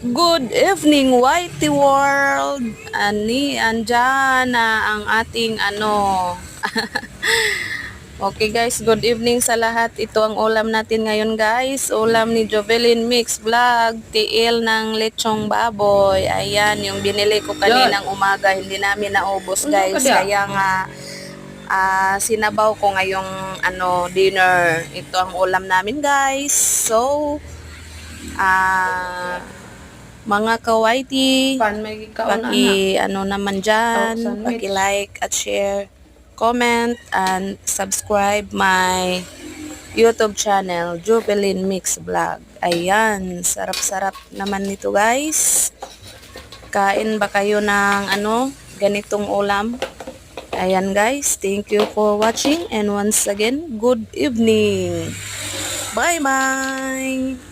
Good evening, Whitey World. Andyan na ang ating Okay guys, good evening sa lahat. Ito ang ulam natin ngayon guys. Ulam ni Jovelyn Mix Vlog. Tiil ng lechong baboy. Ayan, yung binili ko kaninang umaga. Hindi namin naubos guys. Kaya nga, sinabaw ko ngayong dinner. Ito ang ulam namin guys. So, mga ka-YT, naman dyan, paki-like at share, comment, and subscribe my YouTube channel, Jovelyn Mix Vlog. Ayan, sarap-sarap naman nito guys. Kain ba kayo ng ganitong ulam? Ayan guys, thank you for watching and once again, good evening. Bye-bye!